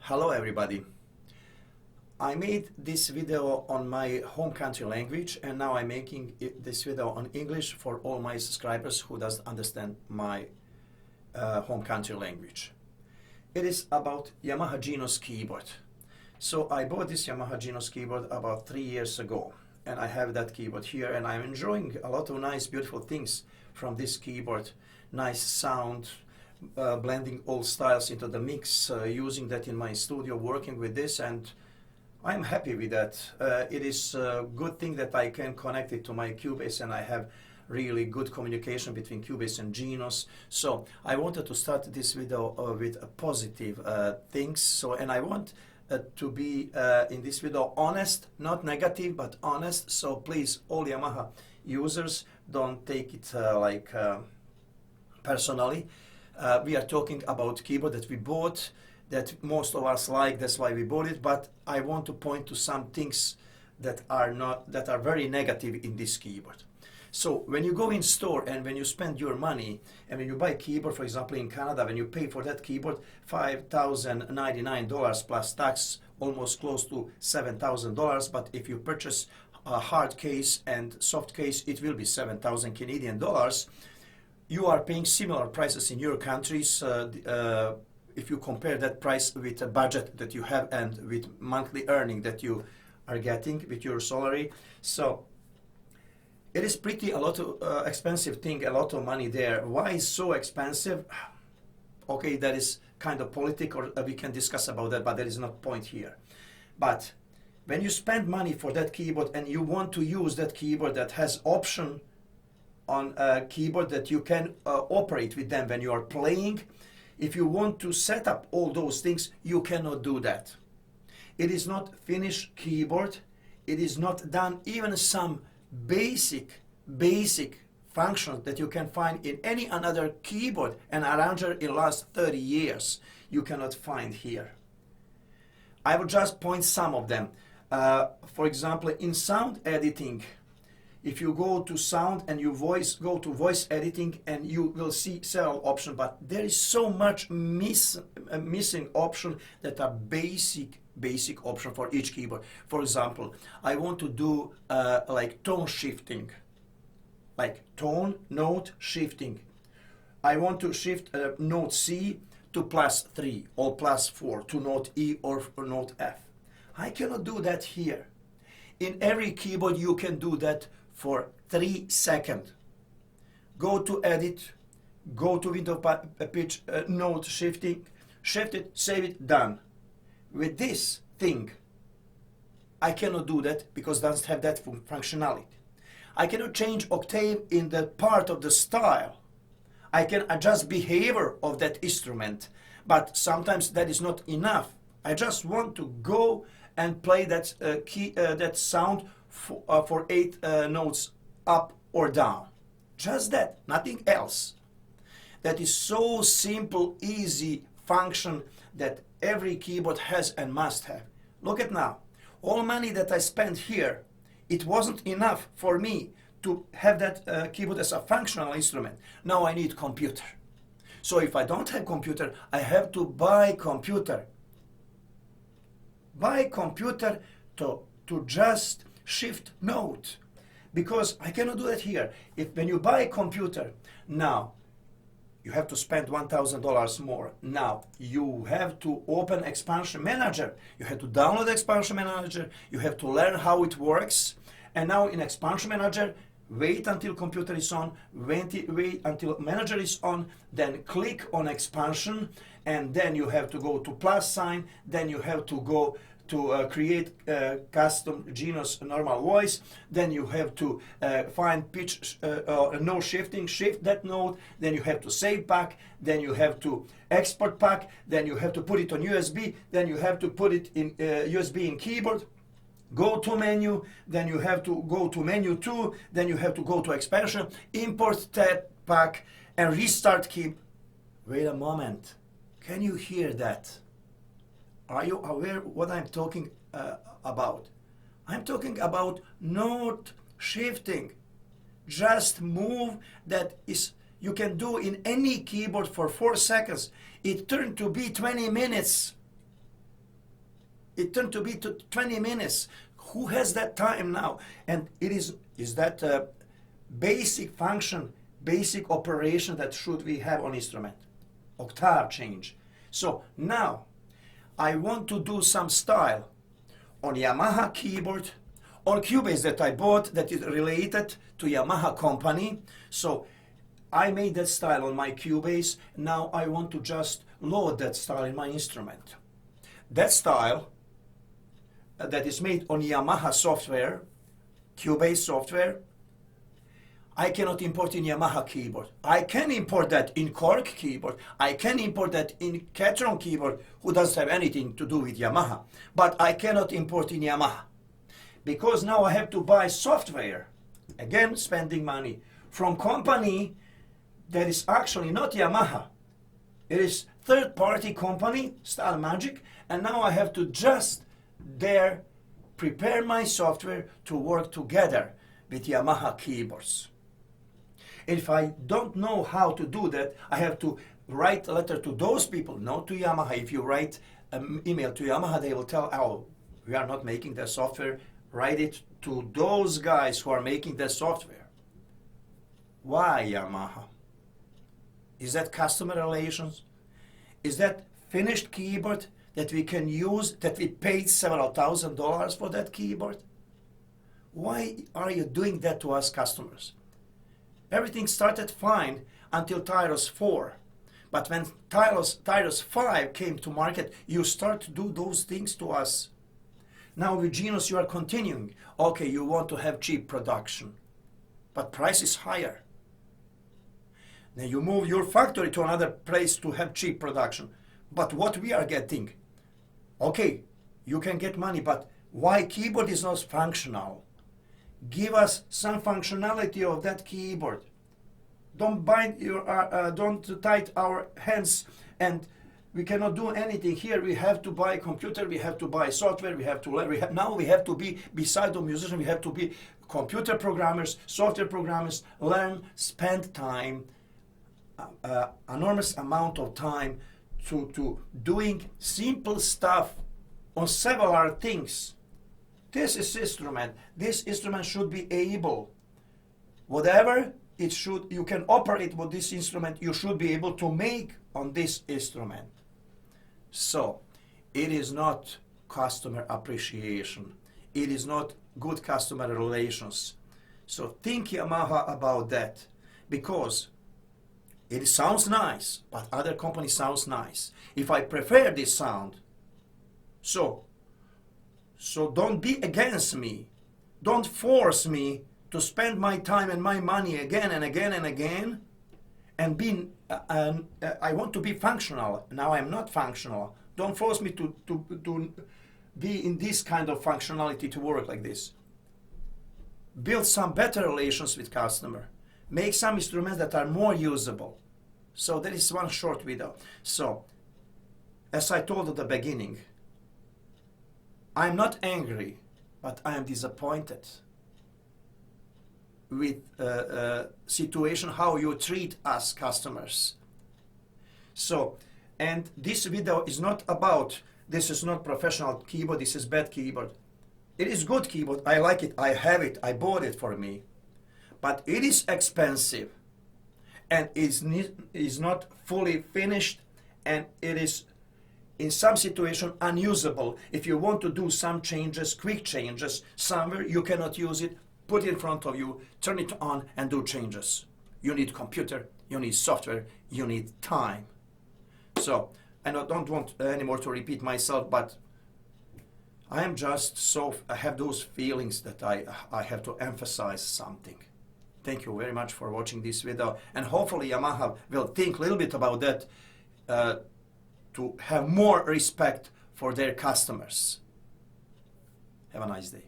Hello everybody. I made this video on my home country language and now I'm making this video on English for all my subscribers who doesn't understand my home country language. It is about Yamaha Genos keyboard. So I bought this Yamaha Genos keyboard about 3 years ago and I have that keyboard here and I'm enjoying a lot of nice beautiful things from this keyboard. Nice sound, blending all styles into the mix, using that in my studio, working with this, and I'm happy with that. It is a good thing that I can connect it to my Cubase and I have really good communication between Cubase and Genos. So I wanted to start this video with positive things. And I want to be in this video honest, not negative, but honest. So please, all Yamaha users, don't take it personally. We are talking about keyboard that we bought, that most of us like, that's why we bought it, but I want to point to some things that are very negative in this keyboard. So when you go in store and when you spend your money and when you buy a keyboard, for example in Canada, when you pay for that keyboard $5,099 plus tax, almost close to $7,000, but if you purchase a hard case and soft case, it will be 7,000 Canadian dollars. You are paying similar prices in your countries if you compare that price with a budget that you have and with monthly earning that you are getting with your salary. So it is pretty a lot of expensive thing, a lot of money there. Why is so expensive? Okay, that is kind of political, or we can discuss about that, but there is no point here. But when you spend money for that keyboard and you want to use that keyboard that has option on a keyboard that you can operate with them when you are playing, if you want to set up all those things, you cannot do that. It is not finished keyboard. It is not done even some basic functions that you can find in any another keyboard and arranger in the last 30 years. You cannot find here. I will just point some of them. For example, in sound editing, if you go to sound and you go to voice editing, and you will see several options, but there is so much missing option that are basic option for each keyboard. For example, I want to do like tone shifting, like tone note shifting. I want to shift note C to +3 or +4 to note E or note F. I cannot do that here. In every keyboard you can do that for 3 seconds. Go to edit, go to window pitch, note shifting, shift it, save it, done. With this thing, I cannot do that because it doesn't have that functionality. I cannot change octave in the part of the style. I can adjust behavior of that instrument, but sometimes that is not enough. I just want to go and play that that sound for 8 notes up or down. Just that, nothing else. That is so simple, easy function that every keyboard has and must have. Look at now. All money that I spent here, it wasn't enough for me to have that keyboard as a functional instrument. Now I need computer. So if I don't have computer, I have to buy computer. Buy computer to just shift note, because I cannot do that here. When you buy a computer, now you have to spend $1,000 more. Now you have to open Expansion Manager. You have to download Expansion Manager. You have to learn how it works. And now in Expansion Manager, wait until computer is on, wait until manager is on, then click on expansion, and then you have to go to plus sign, then you have to go to create custom Genos normal voice, then you have to find pitch no shifting, shift that note, then you have to save pack, then you have to export pack, then you have to put it on USB, then you have to put it in USB in keyboard, go to menu, then you have to go to menu 2, then you have to go to expansion, import that pack and restart key. Wait a moment, can you hear that? Are you aware what I'm talking about? I'm talking about note shifting. Just move that is you can do in any keyboard for 4 seconds. It turned to be 20 minutes. it turned to be to 20 minutes. Who has that time now? And it is that basic function, basic operation that should we have on instrument. Octave change. So now I want to do some style on Yamaha keyboard or Cubase that I bought that is related to Yamaha company. So I made that style on my Cubase. Now I want to just load that style in my instrument. That style that is made on Yamaha software, Cubase software, I cannot import in Yamaha keyboard. I can import that in Korg keyboard. I can import that in Catron keyboard, who doesn't have anything to do with Yamaha. But I cannot import in Yamaha. Because now I have to buy software. Again, spending money from company that is actually not Yamaha. It is third-party company, Style Magic, and now I have to just there prepare my software to work together with Yamaha keyboards. If I don't know how to do that, I have to write a letter to those people, not to Yamaha. If you write an email to Yamaha, they will tell, oh, we are not making the software. Write it to those guys who are making the software. Why Yamaha? Is that customer relations? Is that finished keyboard that we can use, that we paid several $1,000s for that keyboard? Why are you doing that to us customers? Everything started fine until Tyros 4. But when Tyros 5 came to market, you start to do those things to us. Now with Genos you are continuing. Okay, you want to have cheap production, but price is higher. Then you move your factory to another place to have cheap production. But what we are getting, okay, you can get money, but why keyboard is not functional? Give us some functionality of that keyboard. Don't bind your, don't tie our hands, and we cannot do anything here. We have to buy a computer, we have to buy software, we have to learn. Now we have to be, beside the musician, we have to be computer programmers, software programmers, learn, spend time, enormous amount of time to doing simple stuff on several things. This is instrument. This instrument should be able, whatever it should, you can operate with this instrument, you should be able to make on this instrument. So, it is not customer appreciation. It is not good customer relations. So think Yamaha about that, because it sounds nice, but other company sounds nice. If I prefer this sound, so don't be against me. Don't force me to spend my time and my money again and again and again. And I want to be functional. Now I'm not functional. Don't force me to be in this kind of functionality to work like this. Build some better relations with customer. Make some instruments that are more usable. So that is one short video. So, as I told at the beginning, I'm not angry, but I am disappointed with situation how you treat us customers. So, and this video is not about, this is not professional keyboard, this is bad keyboard. It is good keyboard, I like it, I have it, I bought it for me. But it is expensive and is not fully finished, and it is in some situation unusable. If you want to do some changes, quick changes, somewhere you cannot use it, put it in front of you, turn it on and do changes. You need computer, you need software, you need time. So, I don't want anymore to repeat myself, but I am just so, I have those feelings that I have to emphasize something. Thank you very much for watching this video, and hopefully Yamaha will think a little bit about that to have more respect for their customers. Have a nice day.